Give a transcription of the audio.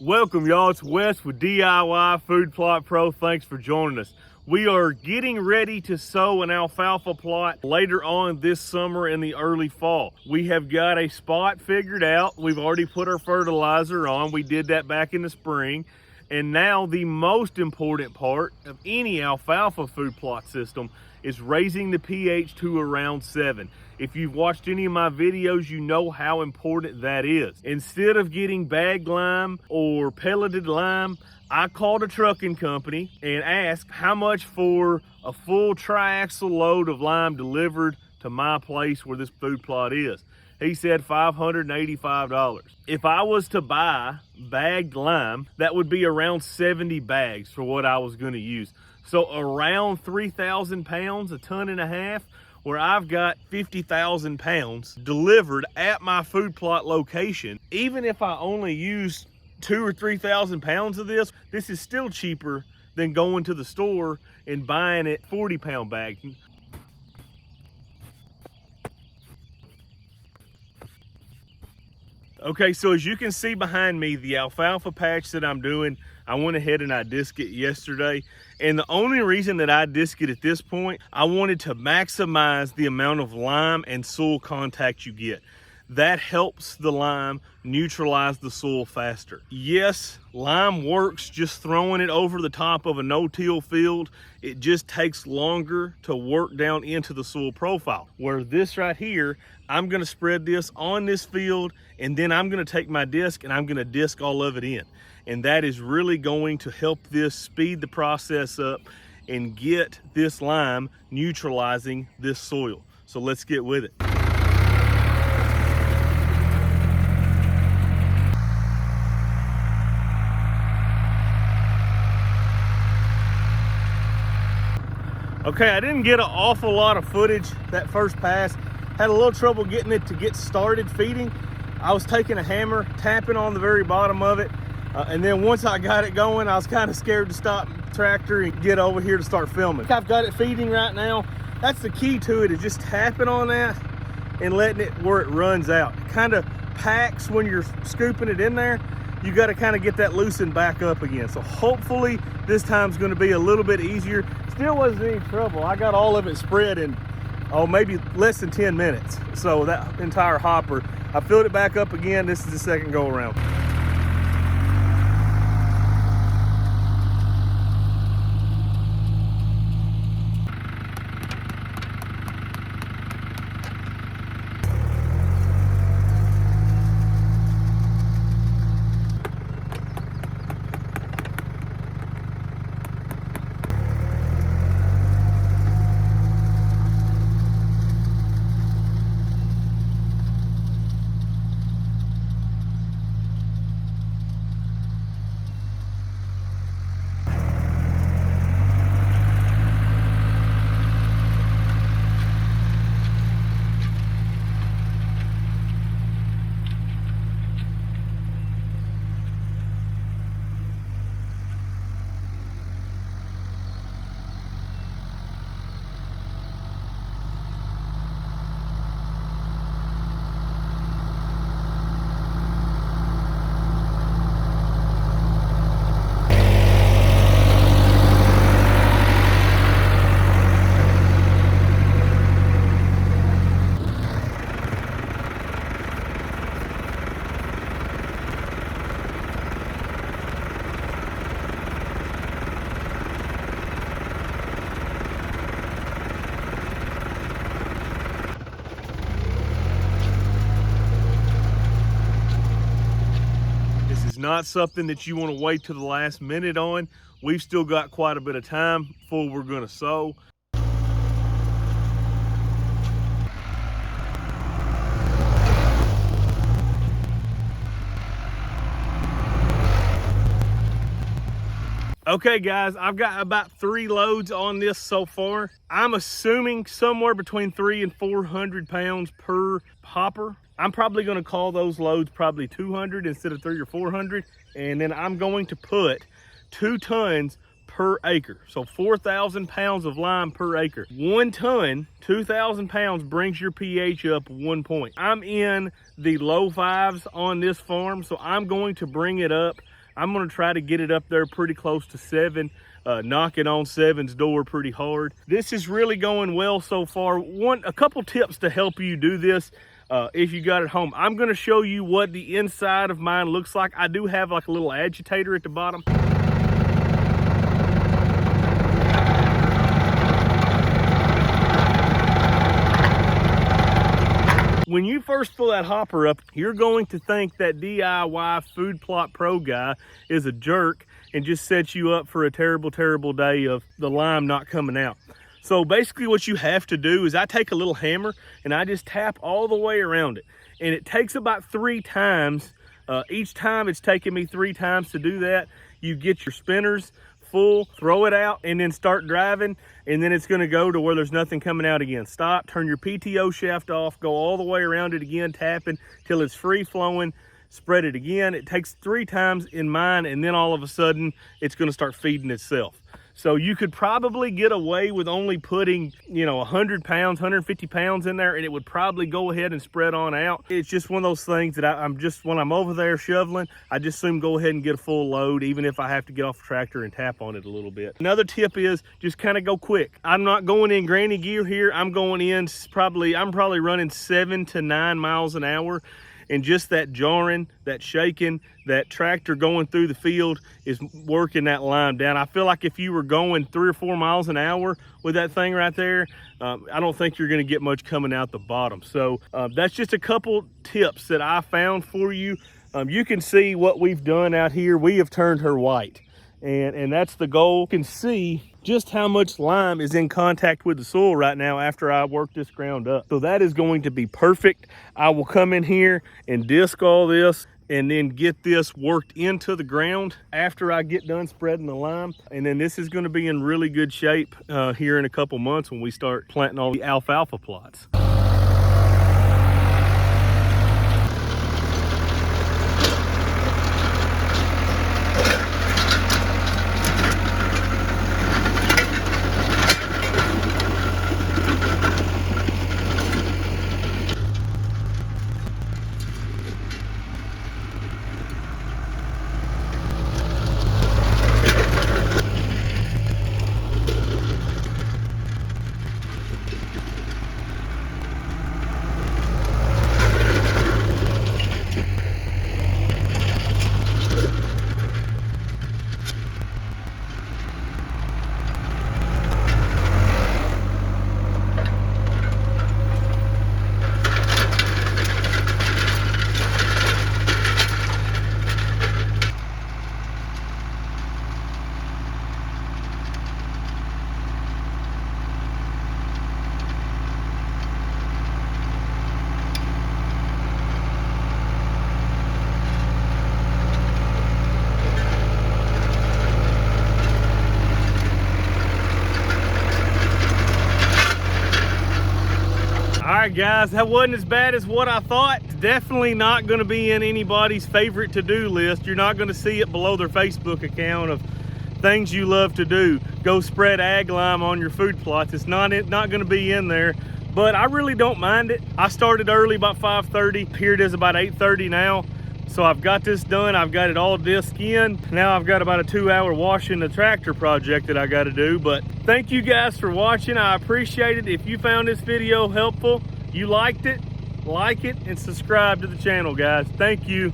Welcome y'all, it's Wes with DIY Food Plot Pro. Thanks for joining us. We are getting ready to sow an alfalfa plot later on this summer in the early fall. We have got a spot figured out. We've already put our fertilizer on. We did that back in the spring. And now the most important part of any alfalfa food plot system is raising the pH to around 7. If you've watched any of my videos, you know how important that is. Instead of getting bagged lime or pelleted lime, I called a trucking company and asked how much for a full triaxle load of lime delivered to my place where this food plot is. He said $585. If I was to buy bagged lime, that would be around 70 bags for what I was gonna use. So around 3,000 pounds, a ton and a half, where I've got 50,000 pounds delivered at my food plot location. Even if I only use 2,000 or 3,000 pounds of this is still cheaper than going to the store and buying it 40-pound bags. Okay, so as you can see behind me, the alfalfa patch that I'm doing, I went ahead and I disc it yesterday. And the only reason that I disc it at this point, I wanted to maximize the amount of lime and soil contact you get. That helps the lime neutralize the soil faster. Yes, lime works just throwing it over the top of a no-till field. It just takes longer to work down into the soil profile. Where this right here, I'm gonna spread this on this field, and then I'm gonna take my disc and I'm gonna disc all of it in. And that is really going to help this speed the process up and get this lime neutralizing this soil. So let's get with it. Okay, I didn't get an awful lot of footage that first pass. Had a little trouble getting it to get started feeding. I was taking a hammer, tapping on the very bottom of it. And then once I got it going, I was kind of scared to stop the tractor and get over here to start filming. I've got it feeding right now. That's the key to it, is just tapping on that and letting it where it runs out. It kind of packs when you're scooping it in there. You got to kind of get that loosened back up again. So hopefully this time's going to be a little bit easier. Still wasn't any trouble. I got all of it spread in, maybe less than 10 minutes. So that entire hopper, I filled it back up again. This is the second go around. Not something that you want to wait to the last minute on. We've still got quite a bit of time before we're going to sow. Okay guys, I've got about 3 loads on this so far. I'm assuming somewhere between 300 and 400 pounds per hopper. I'm probably gonna call those loads probably 200 instead of 300 or 400. And then I'm going to put 2 tons per acre. So 4,000 pounds of lime per acre. 1 ton, 2,000 pounds brings your pH up 1 point. I'm in the low 5s on this farm, so I'm going to bring it up I'm gonna try to get it up there pretty close to 7, knocking on 7's door pretty hard. This is really going well so far. A couple tips to help you do this. If you got it home, I'm going to show you what the inside of mine looks like. I do have like a little agitator at the bottom. When you first pull that hopper up, you're going to think that DIY Food Plot Pro guy is a jerk and just sets you up for a terrible, terrible day of the lime not coming out. So basically what you have to do is I take a little hammer and I just tap all the way around it. And it takes about 3 times. Each time it's taken me 3 times to do that. You get your spinners full, throw it out, and then start driving, and then it's going to go to where there's nothing coming out again. Stop, turn your PTO shaft off, go all the way around it again, tapping till it's free flowing, spread it again. It takes 3 times in mine, and then all of a sudden it's going to start feeding itself. So you could probably get away with only putting, 100 pounds, 150 pounds in there, and it would probably go ahead and spread on out. It's just one of those things that I'm just, when I'm over there shoveling, I just assume go ahead and get a full load, even if I have to get off the tractor and tap on it a little bit. Another tip is just kind of go quick. I'm not going in granny gear here. I'm going in I'm probably running 7 to 9 miles an hour. And just that jarring, that shaking, that tractor going through the field is working that lime down. I feel like if you were going 3 or 4 miles an hour with that thing right there, I don't think you're gonna get much coming out the bottom. So that's just a couple tips that I found for you. You can see what we've done out here. We have turned her white. And that's the goal. You can see just how much lime is in contact with the soil right now after I work this ground up. So that is going to be perfect. I will come in here and disc all this and then get this worked into the ground after I get done spreading the lime. And then this is going to be in really good shape here in a couple months when we start planting all the alfalfa plots. All right, guys, that wasn't as bad as what I thought. It's definitely not going to be in anybody's favorite to-do list. You're not going to see it below their Facebook account of things you love to do. Go spread ag lime on your food plots. It's not going to be in there, but I really don't mind it. I started early, about 5:30. Here it is about 8:30 now. So I've got this done. I've got it all disc in. Now I've got about a 2-hour washing the tractor project that I got to do. But thank you guys for watching. I appreciate it. If you found this video helpful, you liked it, like it, and subscribe to the channel, guys. Thank you.